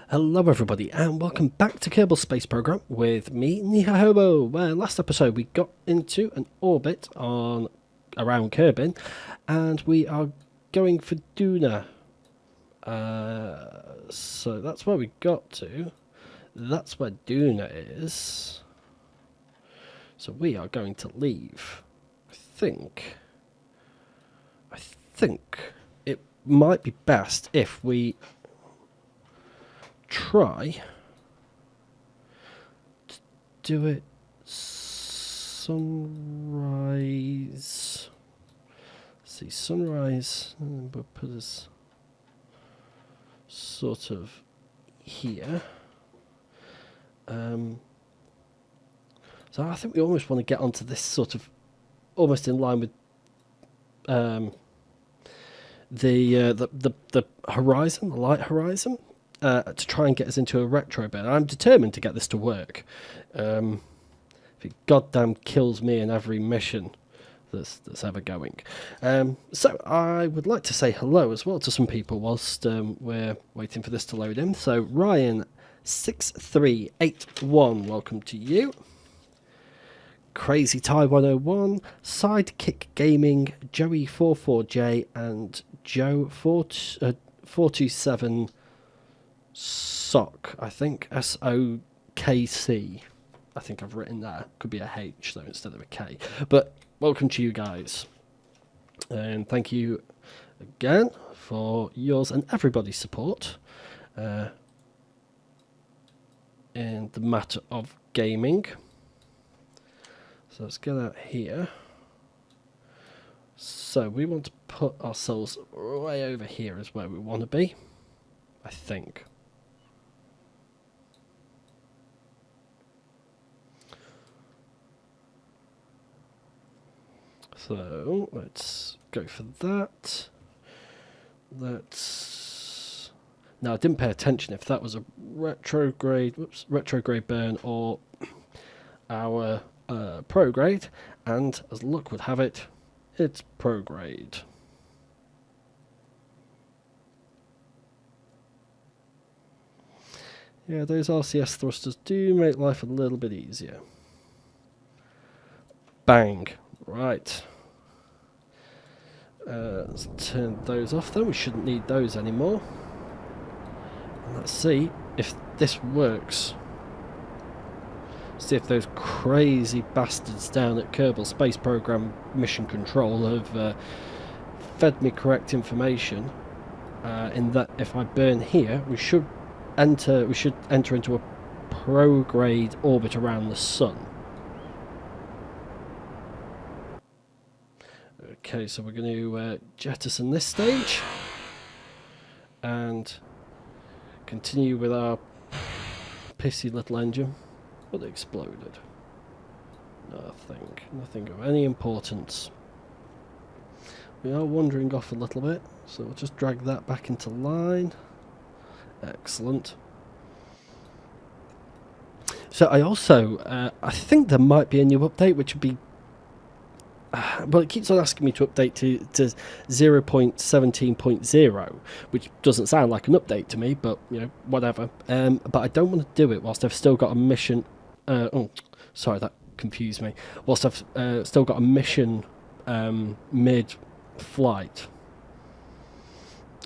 Hello everybody and welcome back to Kerbal Space Program with me, Hobo. Where last episode we got into an orbit on around Kerban and we are going for Duna. So that's where we got to. That's where Duna is. So we are going to leave. I think it might be best if we try to do it sunrise. See, sunrise, and we'll put us sort of here. So I think we almost want to get onto this sort of almost in line with the horizon, the light horizon. To try and get us into a retro bed. I'm determined to get this to work. If it goddamn kills me in every mission that's ever going. So I would like to say hello as well to some people whilst we're waiting for this to load in. So Ryan6381, welcome to you. Crazy Tie 101, Sidekick Gaming, Joey44J, and Joe427 Sock, I think, SOKC. I think I've written there. Could be a H though instead of a K. But welcome to you guys. And thank you again for yours and everybody's support in the matter of gaming. So let's get out here. So we want to put ourselves way over here is where we want to be, I think. So let's go for that. Now I didn't pay attention if that was a retrograde burn or our prograde, and as luck would have it, it's prograde. Yeah, those RCS thrusters do make life a little bit easier. Bang. Right. Let's turn those off then. We shouldn't need those anymore. And let's see if this works. See if those crazy bastards down at Kerbal Space Program Mission Control have fed me correct information. In that if I burn here, we should enter into a prograde orbit around the sun. Okay, so we're going to jettison this stage and continue with our pissy little engine. What exploded? Nothing of any importance. We are wandering off a little bit, so we'll just drag that back into line. Excellent. So I also, I think there might be a new update which would be well, it keeps on asking me to update to 0.17.0, which doesn't sound like an update to me, but, you know, whatever. But I don't want to do it whilst I've still got a mission... oh, sorry, that confused me. Whilst I've still got a mission mid-flight.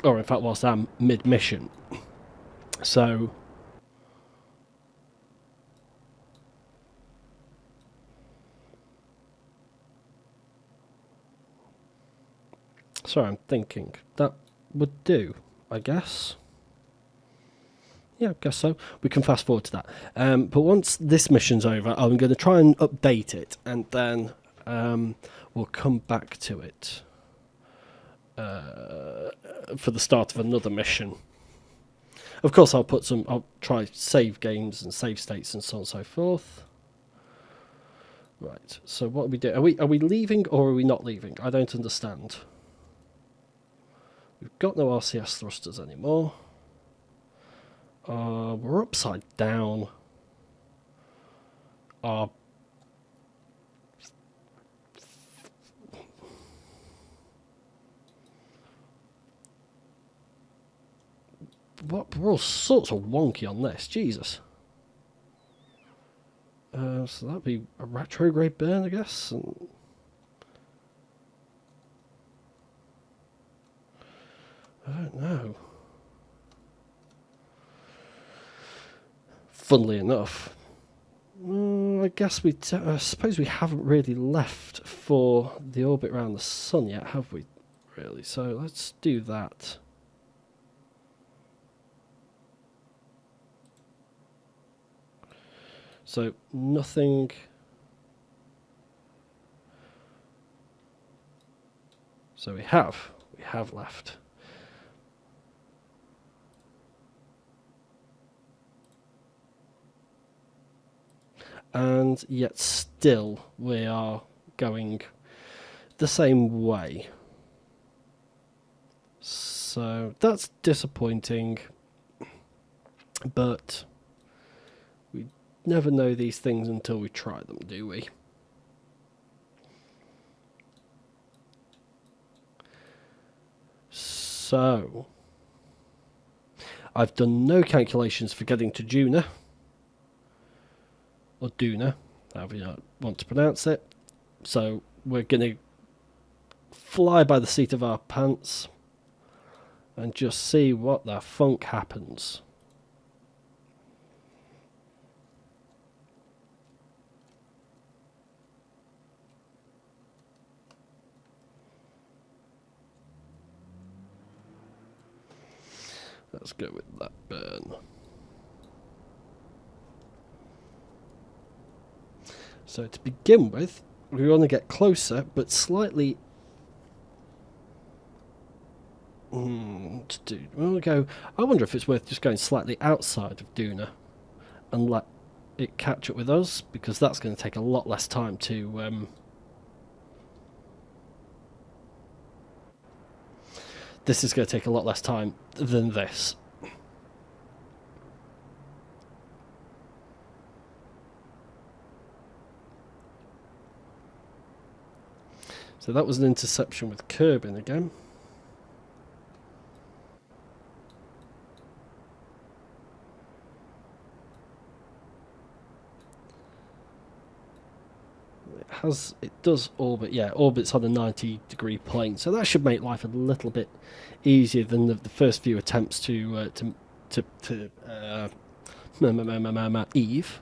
Or, in fact, whilst I'm mid-mission. So... Sorry, I'm thinking. That would do, I guess. Yeah, I guess so. We can fast forward to that. But once this mission's over, I'm going to try and update it, and then we'll come back to it for the start of another mission. Of course, I'll try save games and save states and so on and so forth. Right. So what are we doing? Are we leaving or are we not leaving? I don't understand. We've got no RCS thrusters anymore. We're upside down. we're all sorts of wonky on this. Jesus. So that'd be a retrograde burn, I guess. And I don't know. Funnily enough, I guess I suppose we haven't really left for the orbit around the sun yet, have we? Really? So let's do that. So nothing. So we have left. And yet still we are going the same way. So that's disappointing, but we never know these things until we try them, do we? So I've done no calculations for getting to Duna, or Duna, however you want to pronounce it. So we're going to fly by the seat of our pants and just see what the funk happens. Let's go with that burn. So to begin with, we want to get closer, but slightly. We'll go. I wonder if it's worth just going slightly outside of Duna and let it catch up with us, because that's going to take a lot less time to. This is going to take a lot less time than this. So that was an interception with Kerban again. It does orbit, yeah, orbits on a 90-degree plane, so that should make life a little bit easier than the first few attempts to Eve.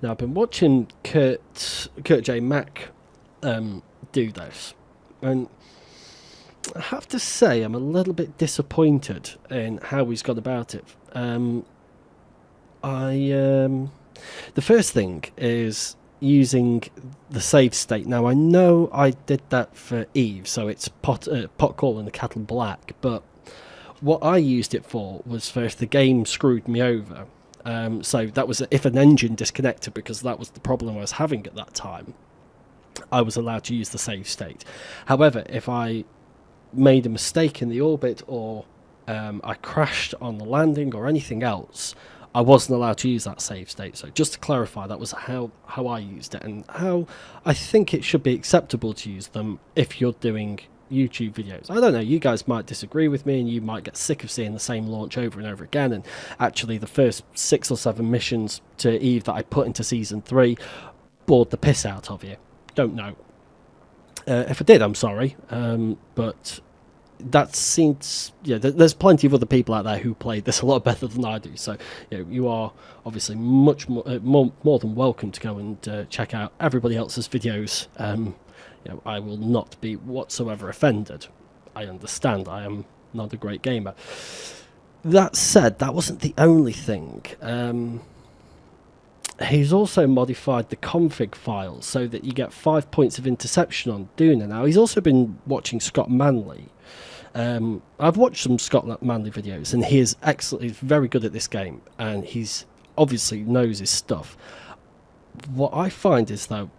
Now, I've been watching Kurt J. Mack do this, and I have to say I'm a little bit disappointed in how he's gone about it. The first thing is using the save state. Now, I know I did that for Eve, so it's pot call and the cattle black, but what I used it for was for if the game screwed me over. So that was if an engine disconnected, because that was the problem I was having at that time. I was allowed to use the save state. However, if I made a mistake in the orbit, or I crashed on the landing or anything else, I wasn't allowed to use that save state. So just to clarify, that was how I used it, and how I think it should be acceptable to use them if you're doing YouTube videos. I don't know, you guys might disagree with me, and you might get sick of seeing the same launch over and over again, and actually the first 6 or 7 missions to Eve that I put into Season 3 bored the piss out of you. Don't know. If I did, I'm sorry, but that seems, yeah, there's plenty of other people out there who play this a lot better than I do, so you are obviously much more than welcome to go and check out everybody else's videos. I will not be whatsoever offended. I understand I am not a great gamer. That said, that wasn't the only thing. He's also modified the config files so that you get 5 points of interception on Duna. Now, he's also been watching Scott Manley. I've watched some Scott Manley videos, and he is excellent. He's very good at this game, and he's obviously knows his stuff. What I find is, though,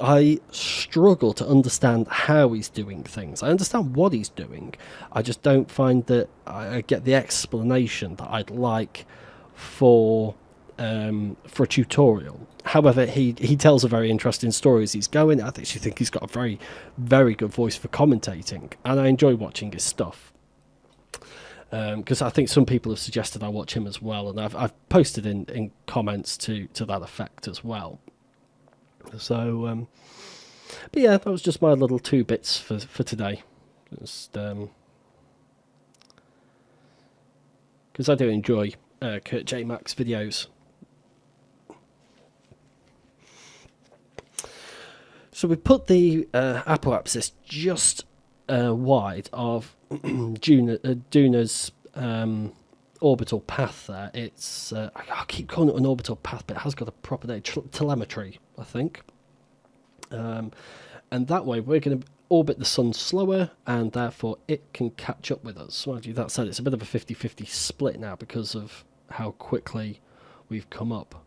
I struggle to understand how he's doing things. I understand what he's doing. I just don't find that I get the explanation that I'd like for a tutorial. However, he tells a very interesting story as he's going. I actually think he's got a very, very good voice for commentating, and I enjoy watching his stuff. Because I think some people have suggested I watch him as well, and I've posted in comments to that effect as well. So, but yeah, that was just my little 2 bits for today. Just because I do enjoy Kurt J. Mack's videos. So we put the apoapsis just wide of Duna's orbital path there. It's I keep calling it an orbital path, but it has got a proper name, telemetry, I think. And that way we're going to orbit the sun slower, and therefore it can catch up with us. Mind you, that said, it's a bit of a 50-50 split now because of how quickly we've come up.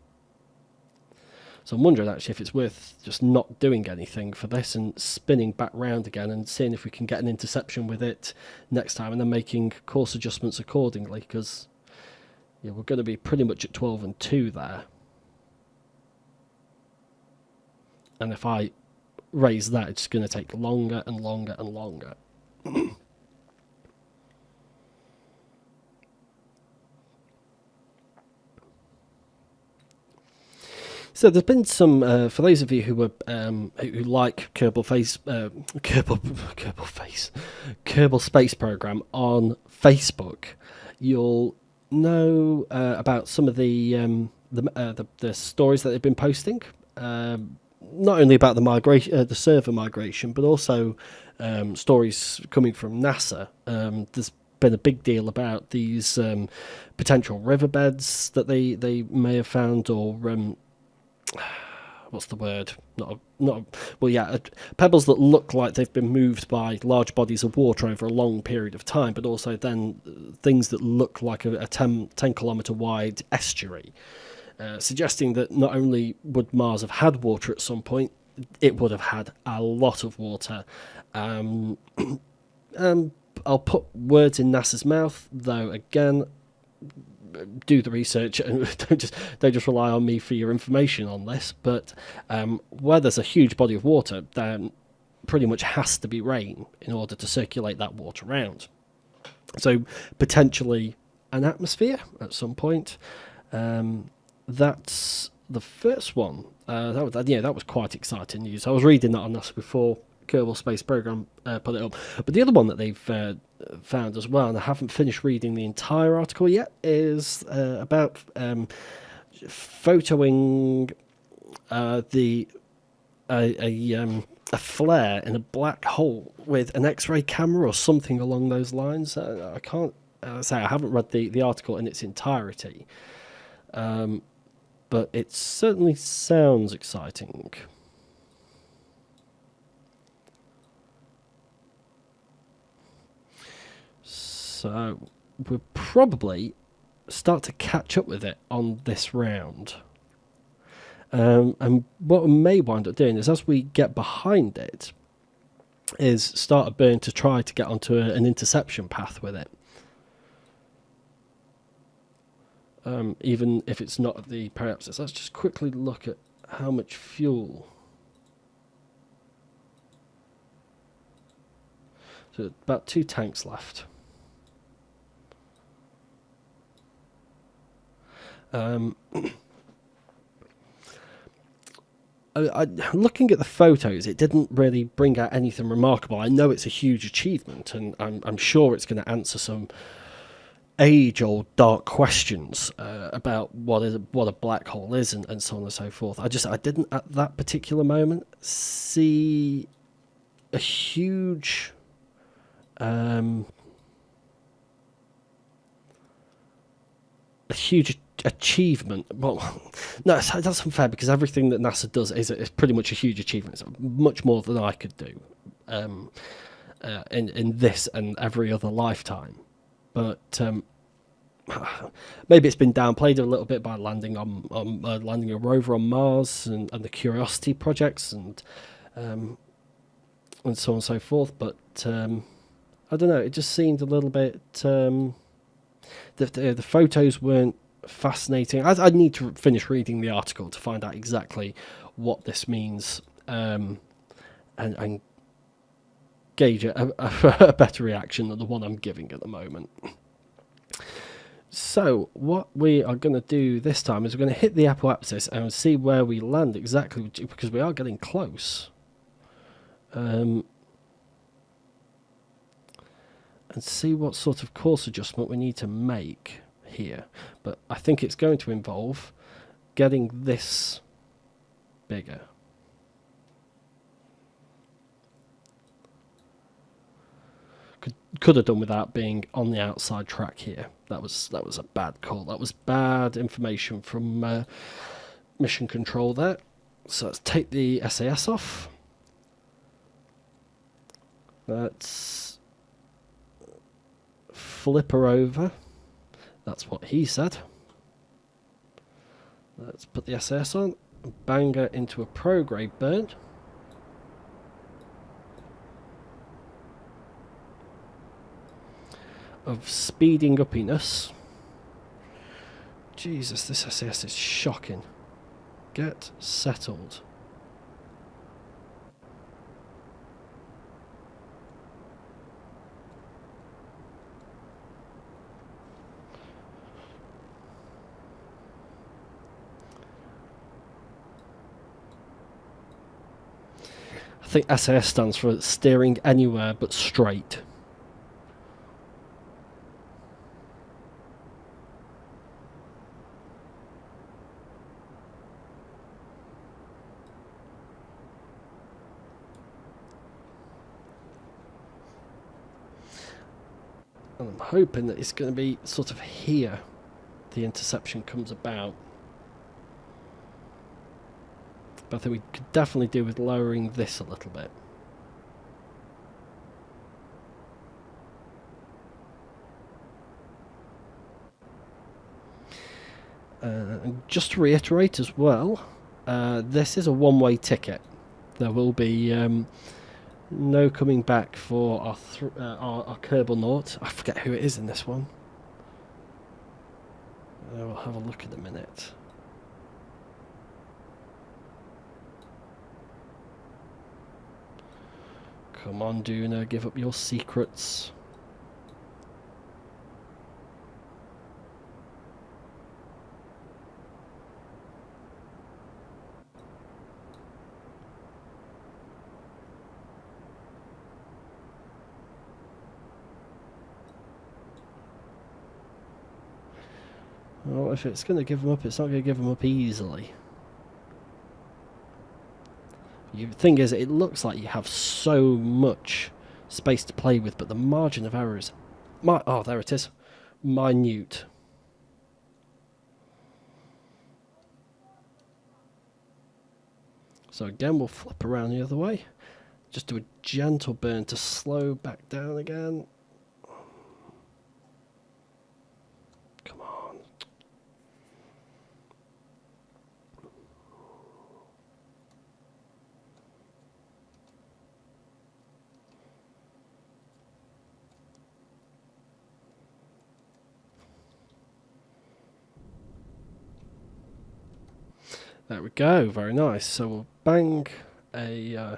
So I'm wondering actually if it's worth just not doing anything for this and spinning back round again and seeing if we can get an interception with it next time, and then making course adjustments accordingly, because yeah, we're going to be pretty much at 12 and 2 there. And if I raise that, it's going to take longer and longer and longer. So there's been some, for those of you who like Kerbal Space Program on Facebook, you'll know about some of the stories that they've been posting. Not only about the migration, the server migration, but also stories coming from NASA. There's been a big deal about these potential riverbeds that they may have found, or what's the word? Pebbles that look like they've been moved by large bodies of water over a long period of time, but also then things that look like a 10 kilometre wide estuary. Suggesting that not only would Mars have had water at some point, it would have had a lot of water. I'll put words in NASA's mouth, though. Again, do the research and don't just rely on me for your information on this. But where there's a huge body of water, there pretty much has to be rain in order to circulate that water around. So potentially an atmosphere at some point. That's the first one. That was quite exciting news. I was reading that on NASA before Kerbal Space Program put it up. But the other one that they've found as well, and I haven't finished reading the entire article yet, is about photoing a flare in a black hole with an X-ray camera or something along those lines. I can't say I haven't read the article in its entirety. But it certainly sounds exciting. So we'll probably start to catch up with it on this round. And what we may wind up doing is, as we get behind it, is start a burn to try to get onto an interception path with it. Even if it's not at the periapsis. Let's just quickly look at how much fuel. So about 2 tanks left. Looking at the photos, it didn't really bring out anything remarkable. I know it's a huge achievement, and I'm sure it's going to answer some age-old dark questions about what a black hole is, and so on and so forth. I didn't at that particular moment see a huge achievement. Well, no, that's unfair, because everything that NASA does is pretty much a huge achievement. It's much more than I could do in this and every other lifetime. But maybe it's been downplayed a little bit by landing landing a rover on Mars and the Curiosity projects and so on and so forth. But I don't know. It just seemed a little bit. The photos weren't fascinating. I need to finish reading the article to find out exactly what this means and gauge a better reaction than the one I'm giving at the moment. So what we are going to do this time is we're going to hit the apoapsis and see where we land exactly, because we are getting close. And see what sort of course adjustment we need to make here. But I think it's going to involve getting this bigger. Could have done without being on the outside track here. That was a bad call. That was bad information from mission control there. So let's take the SAS off. Let's flip her over. That's what he said. Let's put the SAS on. Bang her into a prograde burn. Of speeding uppiness. Jesus, this SAS is shocking. Get settled. I think SAS stands for steering anywhere but straight. And I'm hoping that it's going to be sort of here the interception comes about. But I think we could definitely do with lowering this a little bit. And just to reiterate as well, this is a one-way ticket. There will be no coming back for our Kerbal Naught. I forget who it is in this one. We'll have a look in a minute. Come on, Duna, give up your secrets. Well, if it's going to give them up, it's not going to give them up easily. The thing is, it looks like you have so much space to play with, but the margin of error is... oh, there it is. Minute. So again, we'll flip around the other way. Just do a gentle burn to slow back down again. Come on. There we go, very nice. So we'll bang a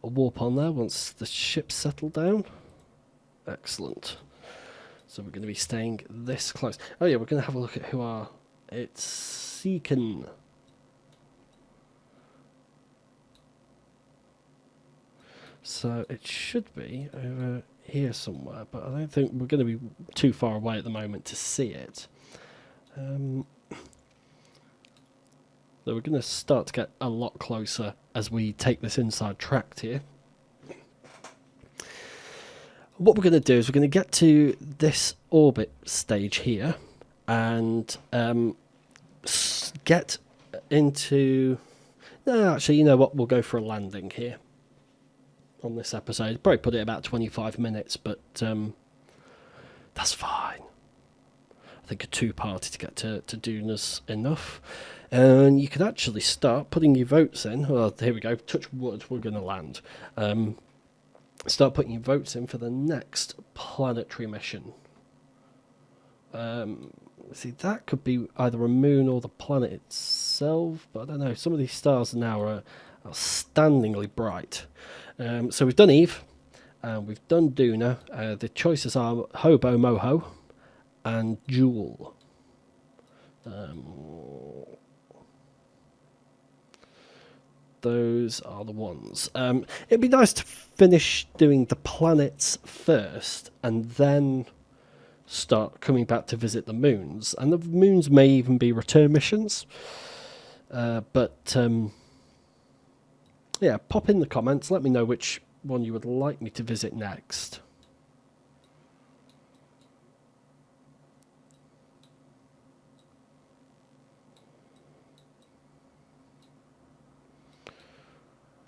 warp on there once the ship's settled down. Excellent. So we're going to be staying this close. Oh yeah, we're going to have a look at who are... It's Seecan. So it should be over here somewhere, but I don't think we're going to be too far away at the moment to see it. So we're going to start to get a lot closer as we take this inside tract here. What we're going to do is we're going to get to this orbit stage here and get into... No, actually, you know what? We'll go for a landing here on this episode. Probably put it about 25 minutes, but that's fine. I think a two-party to get to Duna's enough. And you can actually start putting your votes in. Well, here we go. Touch wood, we're going to land. Start putting your votes in for the next planetary mission. See, that could be either a moon or the planet itself, but I don't know. Some of these stars now are outstandingly bright. So we've done Eve, we've done Duna. The choices are Hobo, Moho, and Jewel. Those are the ones. It'd be nice to finish doing the planets first, and then start coming back to visit the moons. And the moons may even be return missions. But yeah, pop in the comments. Let me know which one you would like me to visit next.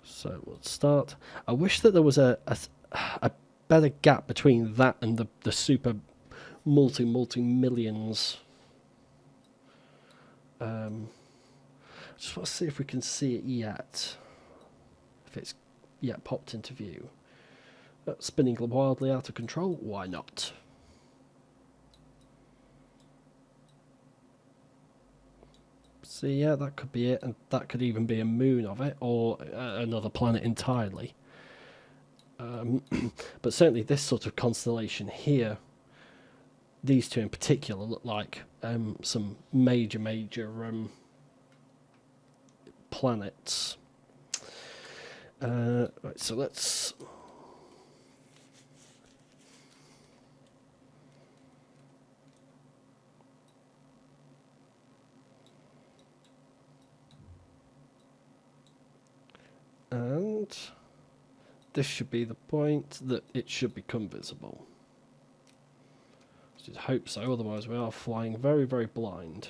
So we'll start. I wish that there was a better gap between that and the super multi-millions. Just want to see if we can see it yet. If it's yet popped into view. Spinning wildly out of control. Why not? See, yeah, that could be it, and that could even be a moon of it, or another planet entirely. But certainly this sort of constellation here, these two in particular, look like some major planets. Right, so let's... And this should be the point that it should become visible. Just hope so, otherwise we are flying very, very blind.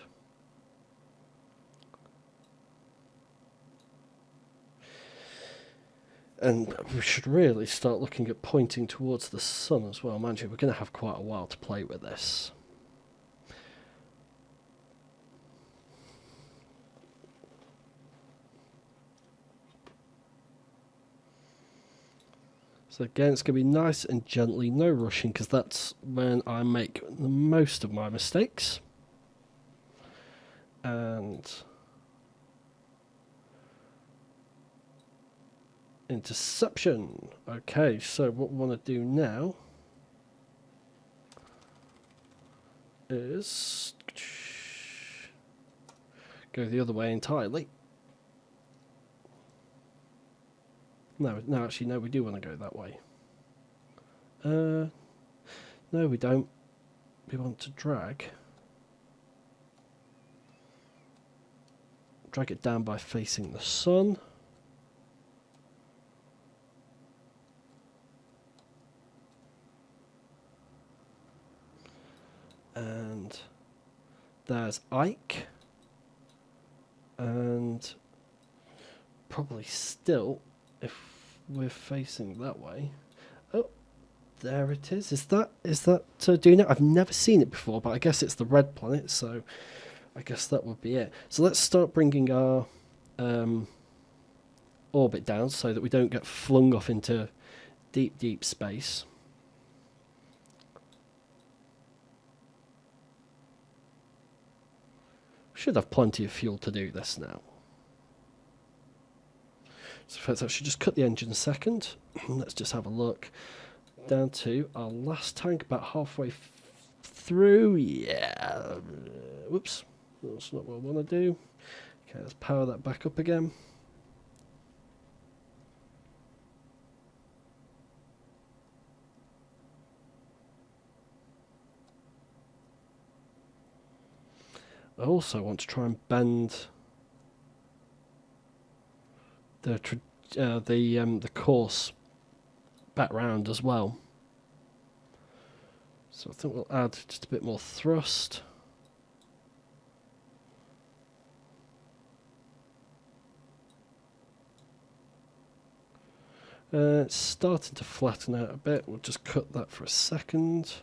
And we should really start looking at pointing towards the sun as well. Mind you, we're going to have quite a while to play with this. So again, it's going to be nice and gently, no rushing, because that's when I make the most of my mistakes. And interception. Okay, so what we want to do now is go the other way entirely. No, actually, no, we do want to go that way. No, we don't. We want to drag it down by facing the sun. And there's Ike. And probably still, if we're facing that way. Oh, there it is. Is that Duna? I've never seen it before, but I guess it's the red planet, so I guess that would be it. So let's start bringing our orbit down so that we don't get flung off into deep space. Should have plenty of fuel to do this now. So first I should just cut the engine a second. Let's just have a look. Down to our last tank, about halfway through. Yeah. Whoops. That's not what I want to do. Okay, let's power that back up again. I also want to try and bend the course back round as well. So I think we'll add just a bit more thrust. It's starting to flatten out a bit. We'll just cut that for a second.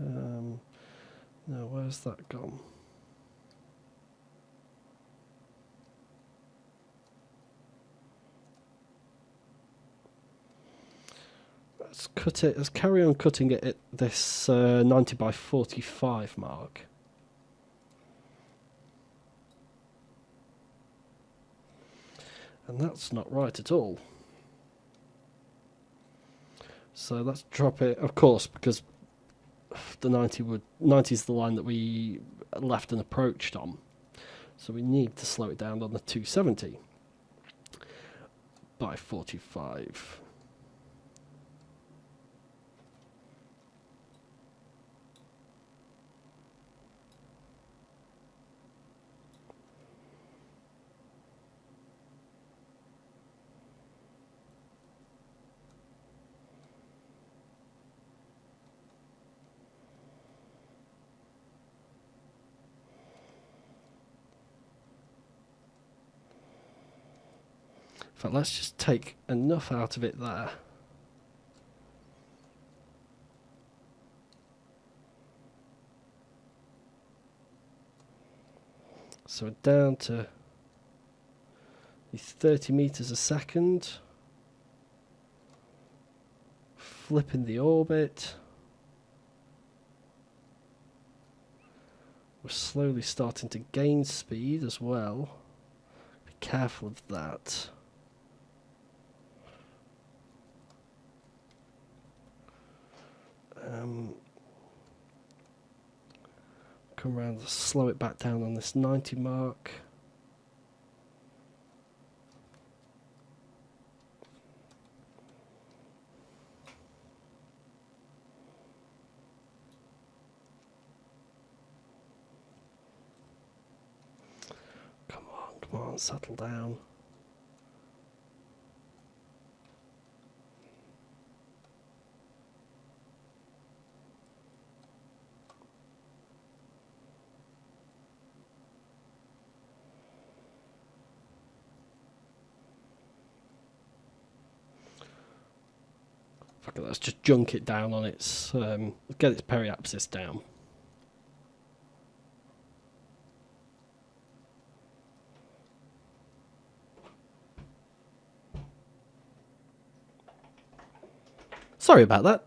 No, where's that gone? Let's cut it. Let's carry on cutting it at this 90 by 45 mark. And that's not right at all. So let's drop it, of course, because the 90 is the line that we left and approached on. So we need to slow it down on the 270 by 45. In fact, let's just take enough out of it there. So we're down to 30 meters a second. Flipping the orbit. We're slowly starting to gain speed as well. Be careful of that. Come around, slow it back down on this 90 mark. Come on, settle down. Let's just junk it down on its, get its periapsis down. Sorry about that.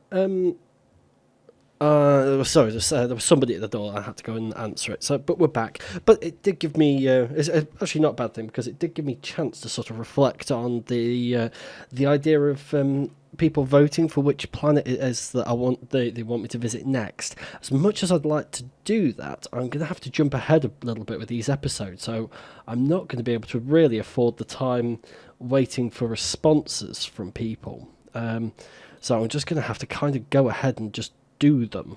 Sorry, there was somebody at the door. I had to go and answer it. So, but we're back. But it did give me. It's actually not a bad thing because it did give me a chance to sort of reflect on the idea of people voting for which planet it is that they want me to visit next. As much as I'd like to do that, I'm going to have to jump ahead a little bit with these episodes. So I'm not going to be able to really afford the time waiting for responses from people. So I'm just going to have to kind of go ahead and just do them.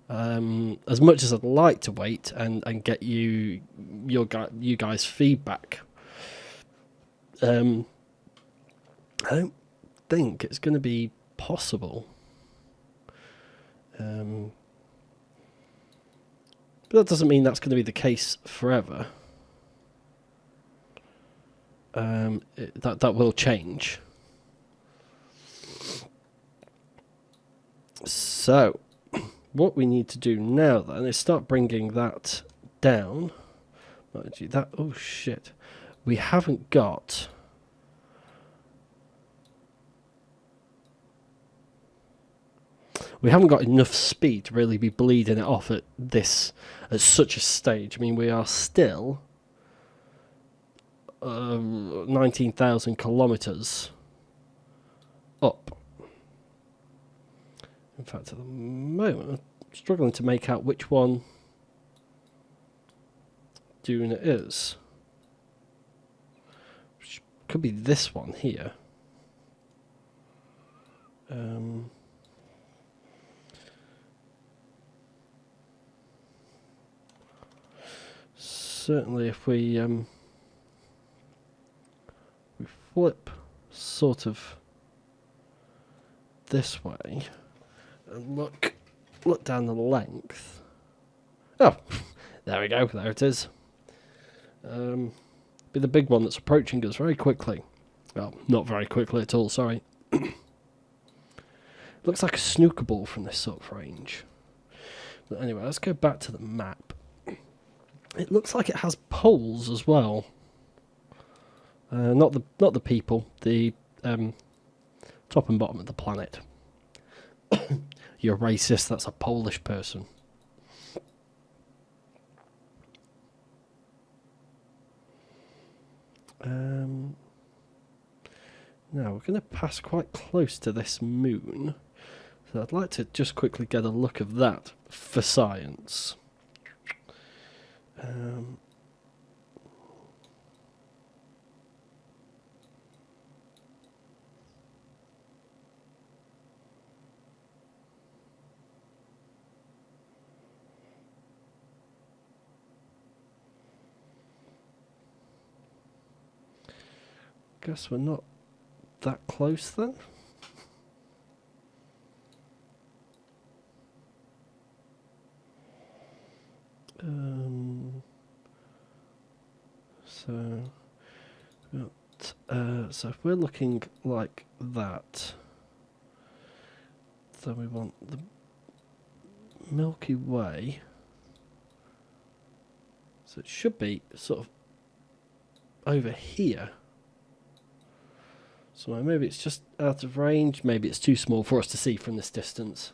As much as I'd like to wait and get you guys' feedback, I don't think it's going to be possible. But that doesn't mean that's going to be the case forever. That will change. So, what we need to do now then is start bringing that down. Oh shit. We haven't got... We haven't got enough speed to really be bleeding it off at such a stage. I mean, we are still 19,000 kilometers up. In fact, at the moment, I'm struggling to make out which one Duna is. Which could be this one here. Certainly, if we flip sort of this way. And look down the length. Oh, there we go. There it is. Be the big one that's approaching us very quickly. Well, not very quickly at all. Sorry. Looks like a snooker ball from this sort of range. But anyway, let's go back to the map. It looks like it has poles as well. Not the people, the top and bottom of the planet. You're racist, that's a Polish person. Now, we're going to pass quite close to this moon. So I'd like to just quickly get a look of that for science. Guess we're not that close then. So if we're looking like that, then we want the Milky Way. So it should be sort of over here. So maybe it's just out of range, maybe it's too small for us to see from this distance.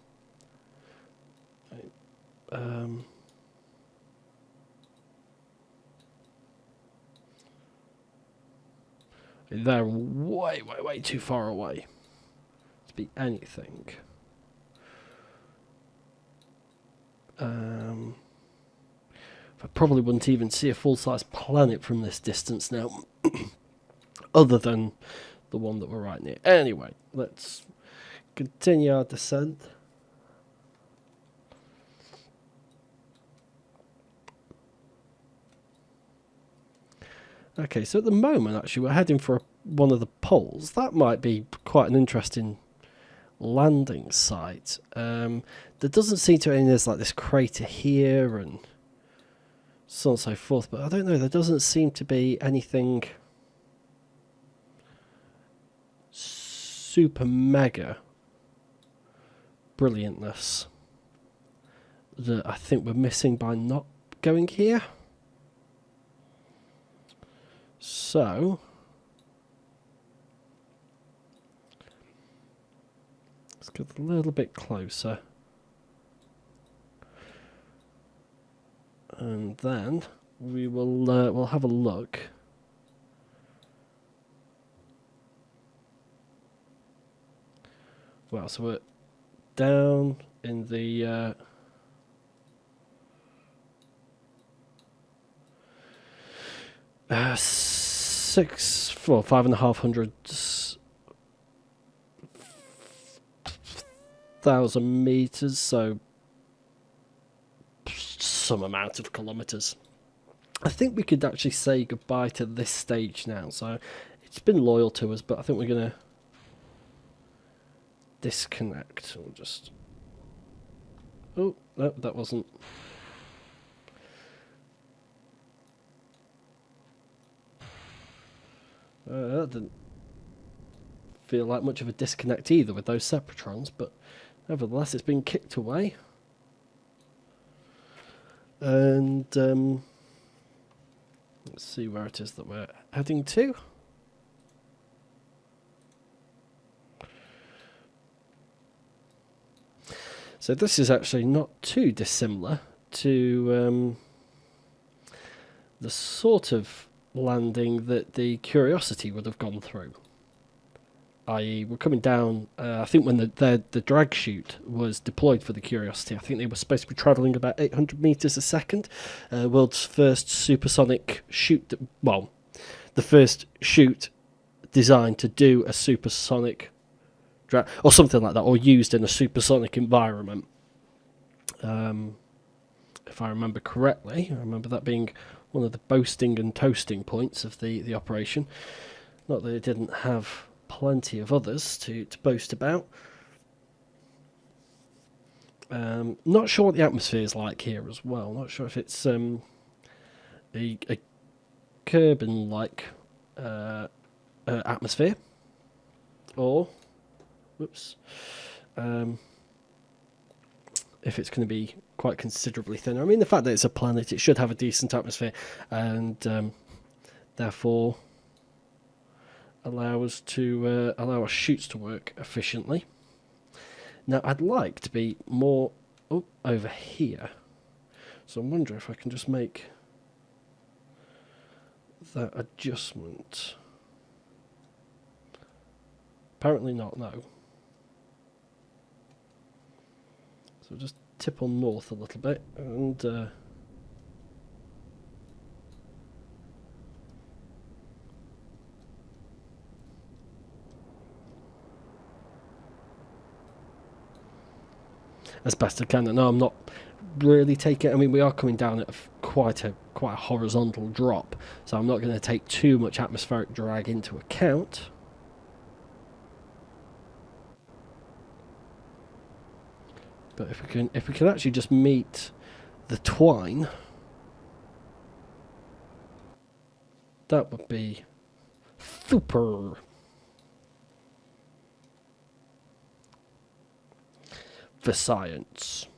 They're way too far away to be anything. I probably wouldn't even see a full-size planet from this distance now, other than the one that we're right near. Anyway, let's continue our descent. Okay, so at the moment, actually, we're heading for one of the poles. That might be quite an interesting landing site. There doesn't seem to be any, there's like this crater here and so on and so forth, but I don't know, there doesn't seem to be anything super mega brilliantness that I think we're missing by not going here. So let's get a little bit closer, and then we will we'll have a look. Well, so we're down in the 5,500,000 meters, so some amount of kilometers. I think we could actually say goodbye to this stage now. So it's been loyal to us, but I think we're gonna disconnect. We'll just. Oh no, that wasn't. That didn't feel like much of a disconnect either with those Separatrons, but nevertheless it's been kicked away. And let's see where it is that we're heading to. So this is actually not too dissimilar to the sort of landing that the Curiosity would have gone through. I.e., we're coming down, I think when the drag chute was deployed for the Curiosity, I think they were supposed to be travelling about 800 metres a second. World's first supersonic chute, well, the first chute designed to do a supersonic drag, or something like that, or used in a supersonic environment. If I remember correctly, I remember that being one of the boasting and toasting points of the operation. Not that it didn't have plenty of others to boast about. Not sure what the atmosphere is like here as well. Not sure if it's a Kerban-like atmosphere, or if it's going to be quite considerably thinner. I mean, the fact that it's a planet, it should have a decent atmosphere, and therefore allow our chutes to work efficiently. Now, I'd like to be more over here, so I'm wondering if I can just make that adjustment. Apparently not, no. So just tip on north a little bit, and as best I can. And no, I'm not really taking. I mean, we are coming down at quite a horizontal drop, so I'm not going to take too much atmospheric drag into account. But if we can actually just meet the twine, that would be super. For science.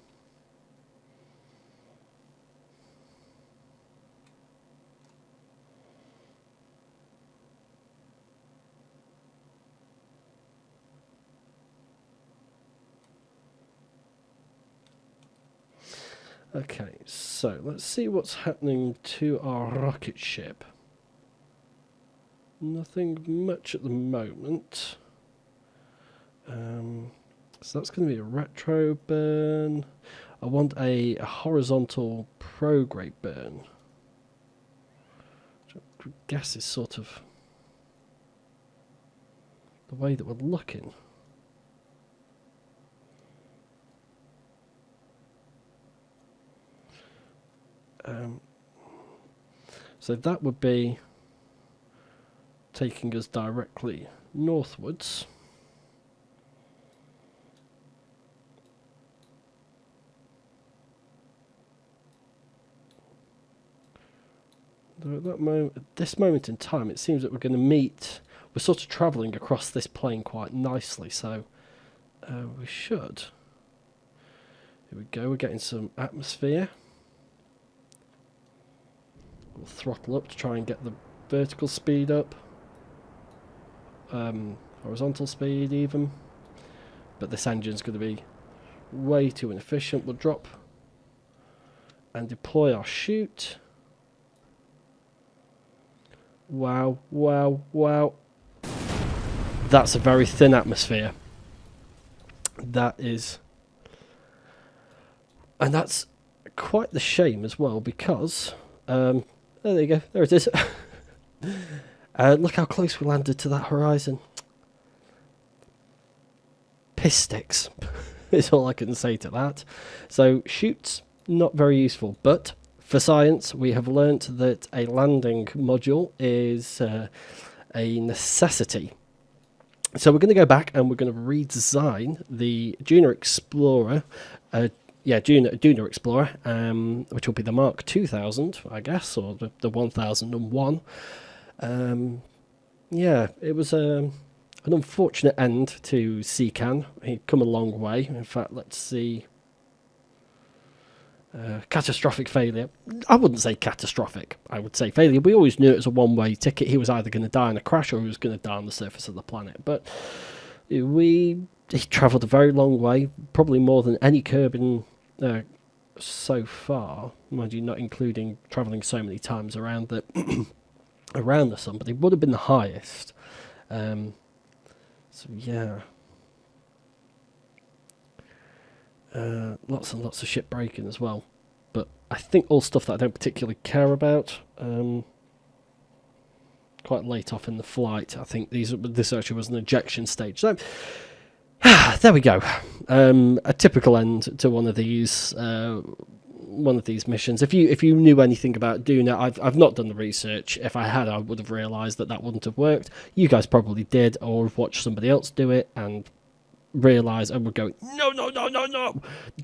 Okay, so let's see what's happening to our rocket ship. Nothing much at the moment. So that's going to be a retro burn. I want a horizontal prograde burn, which I guess is sort of the way that we're looking. So that would be taking us directly northwards. Though at this moment in time, it seems that we're going to meet. We're sort of travelling across this plane quite nicely, so we should. Here we go. We're getting some atmosphere. We'll throttle up to try and get the vertical speed up, horizontal speed even. But this engine's going to be way too inefficient. We'll drop and deploy our chute. Wow, wow, wow. That's a very thin atmosphere. That is. And that's quite the shame as well, because there you go, there it is. Look how close we landed to that horizon. Piss sticks is all I can say to that. So chutes, not very useful, but for science, we have learnt that a landing module is a necessity. So we're going to go back and we're going to redesign the Duna Explorer. Duna Explorer, which will be the Mark 2000, I guess, or the 1001. It was an unfortunate end to Seecan. He'd come a long way. In fact, let's see. Catastrophic failure. I wouldn't say catastrophic. I would say failure. We always knew it was a one-way ticket. He was either going to die in a crash or he was going to die on the surface of the planet. But he travelled a very long way, probably more than any Kerban so far. Mind you, not including travelling so many times around the around the sun, but it would have been the highest. So yeah. Lots and lots of ship breaking as well, but I think all stuff that I don't particularly care about. Quite late off in the flight, I think this actually was an ejection stage. So there we go. A typical end to one of these missions. If you knew anything about Duna, I've not done the research. If I had, I would have realised that wouldn't have worked. You guys probably did, or have watched somebody else do it and realise and we're going, no,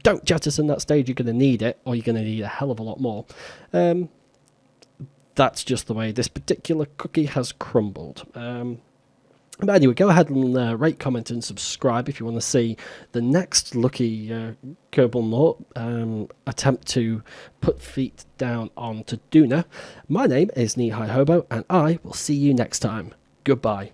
don't jettison that stage. You're going to need it, or you're going to need a hell of a lot more. That's just the way this particular cookie has crumbled. But anyway, go ahead and rate, comment, and subscribe if you want to see the next lucky Kerbal Nort attempt to put feet down onto Duna. My name is Hobo, and I will see you next time. Goodbye.